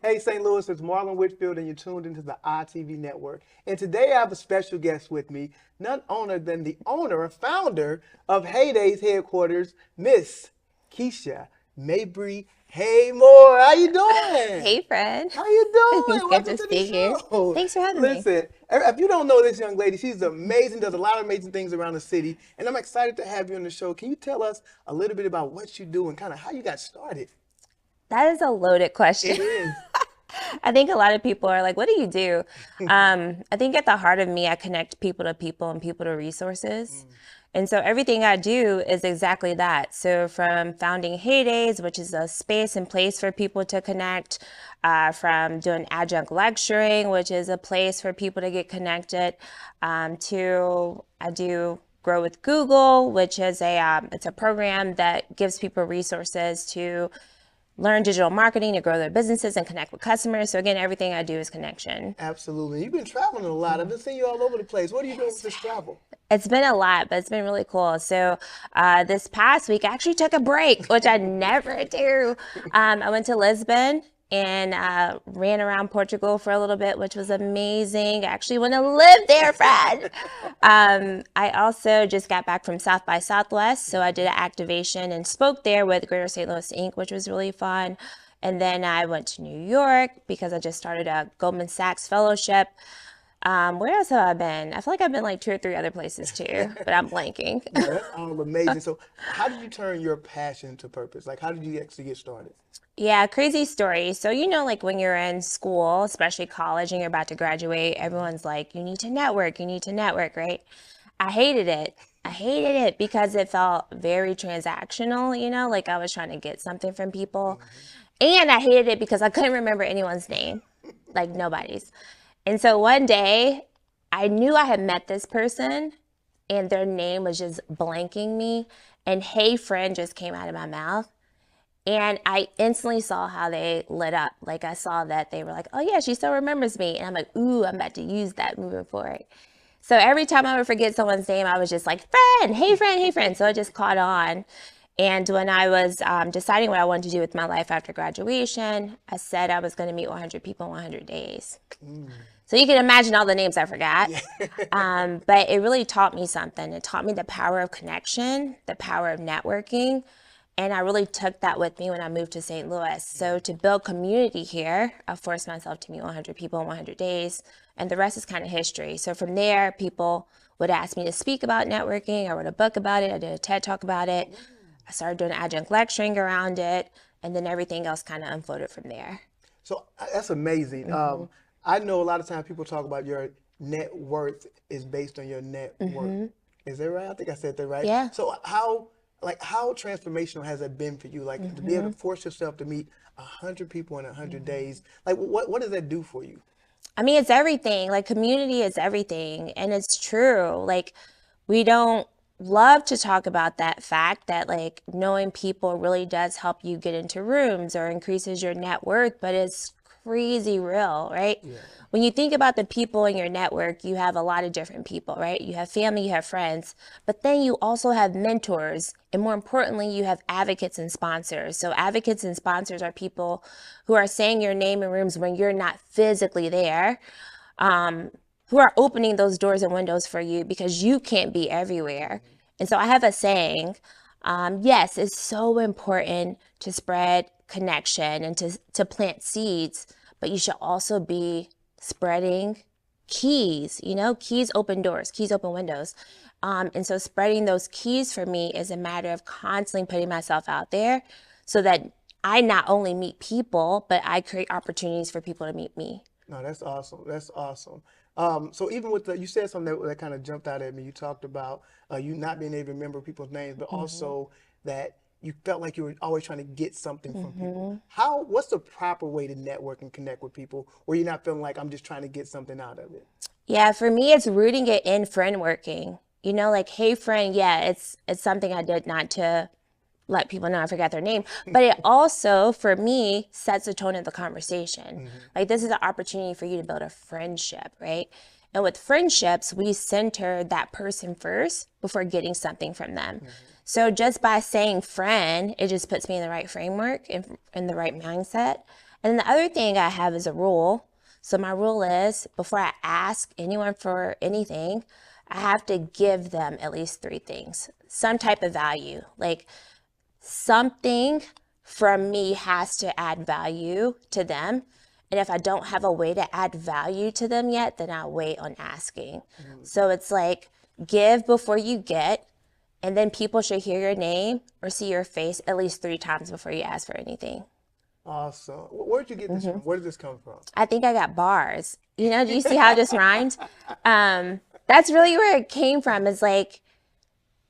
Hey, St. Louis, it's Marlon Whitfield, and you're tuned into the ITV network. And today I have a special guest with me, none other than the owner or founder of Heyday's headquarters, Miss Keisha Mabry. Hey, More, how you doing? Hey, Fred. How you It's doing? good to Welcome to the be here. show. Thanks for having me. Listen, if you don't know this young lady, she's amazing, does a lot of amazing things around the city, and I'm excited to have you on the show. Can you tell us a little bit about what you do and kind of how you got started? That is a loaded question. It is. I think a lot of people are like, what do you do? I think at the heart of me, I connect people to people and people to resources. And so everything I do is exactly that. So from founding Heydays, which is a space and place for people to connect, from doing adjunct lecturing, which is a place for people to get connected, to I do Grow with Google, which is it's a program that gives people resources to learn digital marketing to grow their businesses and connect with customers. So again, everything I do is connection. Absolutely. You've been traveling a lot. I've been seeing you all over the place. What are you doing with this travel? It's been a lot, but it's been really cool. So this past week, I actually took a break, which I never do. I went to Lisbon and ran around Portugal for a little bit, which was amazing. I actually want to live there, Fred. I also just got back from South by Southwest, so I did an activation and spoke there with Greater St. Louis Inc., which was really fun. And then I went to New York because I just started a Goldman Sachs fellowship. Where else have I been? I feel like I've been like 2 or 3 other places too, but I'm blanking. Yeah, that's all amazing. So, how did you turn your passion to purpose? Like, how did you actually get started? Yeah, crazy story. So, like when you're in school, especially college, and you're about to graduate, everyone's like, you need to network, right? I hated it. I hated it because it felt very transactional, like I was trying to get something from people. And I hated it because I couldn't remember anyone's name, like nobody's. And so one day I knew I had met this person and their name was just blanking me. And hey, friend just came out of my mouth. And I instantly saw how they lit up. Like I saw that they were like, oh yeah, she still remembers me. And I'm like, ooh, I'm about to use that moving forward. So every time I would forget someone's name, I was just like, friend, hey, friend, hey, friend. So it just caught on. And when I was deciding what I wanted to do with my life after graduation, I said I was going to meet 100 people in 100 days. So you can imagine all the names I forgot. But it really taught me something. It taught me the power of connection, the power of networking. And I really took that with me when I moved to St. Louis. So to build community here, I forced myself to meet 100 people in 100 days. And the rest is kind of history. So from there, people would ask me to speak about networking. I wrote a book about it. I did a TED Talk about it. I started doing adjunct lecturing around it. And then everything else kind of unfolded from there. So that's amazing. I know a lot of times people talk about your net worth is based on your net worth. Is that right? I think I said that right. Yeah. So how transformational has that been for you? Like to be able to force yourself to meet 100 people in 100 days. Like what does that do for you? I mean, it's everything. Like, community is everything. And it's true. Like, we don't love to talk about that fact that, like, knowing people really does help you get into rooms or increases your net worth, but it's crazy real, right? Yeah. When you think about the people in your network, you have a lot of different people, right? You have family, you have friends, but then you also have mentors. And more importantly, you have advocates and sponsors. So advocates and sponsors are people who are saying your name in rooms when you're not physically there, who are opening those doors and windows for you because you can't be everywhere. And so I have a saying, yes, it's so important to spread connection and to plant seeds, but you should also be spreading keys, keys open doors, keys open windows. And so spreading those keys for me is a matter of constantly putting myself out there so that I not only meet people, but I create opportunities for people to meet me. No, that's awesome. That's awesome. So even with you said something that kind of jumped out at me. You talked about you not being able to remember people's names, but also that you felt like you were always trying to get something from people. What's the proper way to network and connect with people where you're not feeling like I'm just trying to get something out of it? Yeah, for me, it's rooting it in friend working. Like, hey, friend, yeah, it's something I did not to let people know I forgot their name. But it also, for me, sets the tone of the conversation. Like, this is an opportunity for you to build a friendship, right? And with friendships, we center that person first before getting something from them. So just by saying friend, it just puts me in the right framework and in the right mindset. And then the other thing I have is a rule. So my rule is before I ask anyone for anything, I have to give them at least three things, some type of value. Like something from me has to add value to them. And if I don't have a way to add value to them yet, then I'll wait on asking. So it's like give before you get, and then people should hear your name or see your face at least three times before you ask for anything. Awesome. Where'd you get this from? Where did this come from? I think I got bars. You know, do you see how this rhymed? That's really where it came from. Is like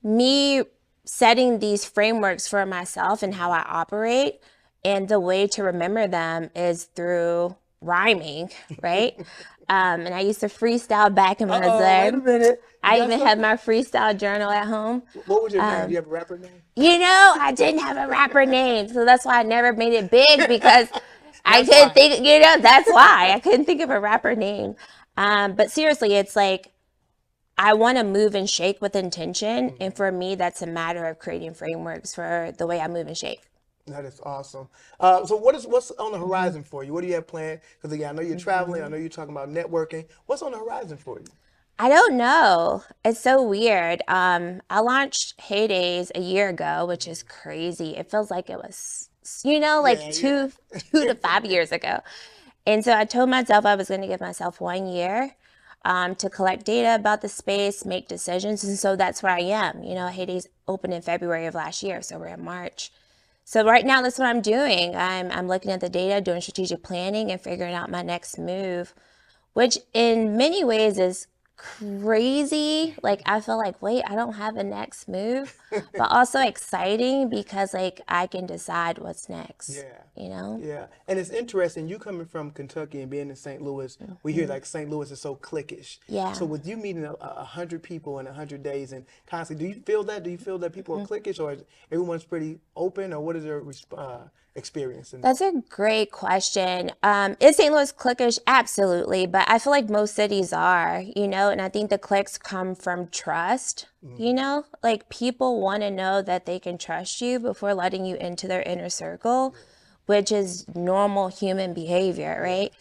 me setting these frameworks for myself and how I operate. And the way to remember them is through rhyming, right? And I used to freestyle back in Oh, wait a Missouri. minute. You I got even had my freestyle journal at home. What was your name? Do you have a rapper name? You know, I didn't have a rapper name, so that's why I never made it big because I That's couldn't why. think, you know, that's why I couldn't think of a rapper name. But seriously, it's like I want to move and shake with intention. And for me, that's a matter of creating frameworks for the way I move and shake. That is awesome. So what's on the horizon for you? What do you have planned? Because again, I know you're traveling. I know you're talking about networking. What's on the horizon for you? I don't know. It's so weird. I launched Heydays a year ago, which is crazy. It feels like it was, you know, like Yeah, yeah. two to 5 years ago. And so I told myself I was going to give myself 1 year to collect data about the space, make decisions. And so that's where I am. You know, Heydays opened in February of last year, so we're in March. So right now, that's what I'm doing. I'm looking at the data, doing strategic planning, and figuring out my next move, which in many ways is crazy. Like I feel like, wait, I don't have a next move, but also exciting because like I can decide what's next, Yeah. you know? Yeah, and it's interesting. You coming from Kentucky and being in St. Louis, we hear like St. Louis is so cliquish. Yeah. So with you meeting 100 people in 100 days and constantly, do you feel that? Do you feel that people are cliquish, or is everyone's pretty open, or what is your experience in that? That's a great question. Is St. Louis cliquish? Absolutely. But I feel like most cities are, you know, and I think the clicks come from trust, you know, like people want to know that they can trust you before letting you into their inner circle, which is normal human behavior, right?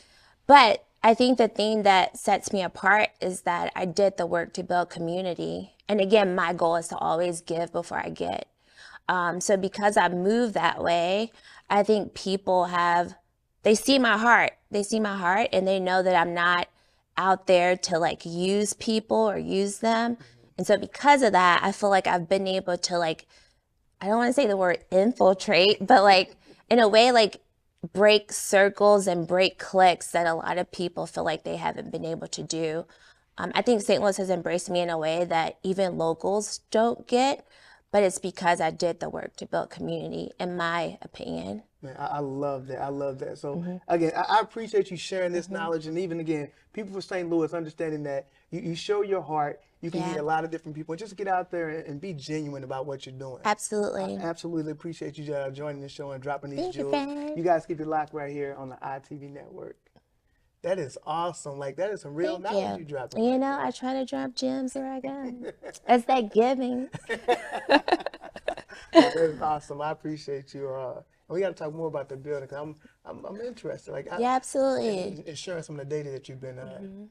But I think the thing that sets me apart is that I did the work to build community. And again, my goal is to always give before I get. So because I move that way, I think people have, they see my heart. They see my heart and they know that I'm not out there to like use people or use them. And so because of that, I feel like I've been able to like, I don't want to say the word infiltrate, but like in a way, like break circles and break cliques that a lot of people feel like they haven't been able to do. I think St. Louis has embraced me in a way that even locals don't get, but it's because I did the work to build community, in my opinion. Man, I love that. I love that. So again, I appreciate you sharing this knowledge, and even again, people from St. Louis understanding that you show your heart. You can meet Yeah, a lot of different people, and just get out there and be genuine about what you're doing. I absolutely. absolutely appreciate you joining the show and dropping these Thank you, jewels. Fred. You guys keep it locked right here on the ITV network. That is awesome. Like that is some real Thank knowledge you. you dropping You right know, I try to drop gems where I go. It's that giving. there. That is awesome. I appreciate you. We got to talk more about the building. 'Cause I'm interested. Like Yeah, absolutely. and sharing some of the data that you've been using.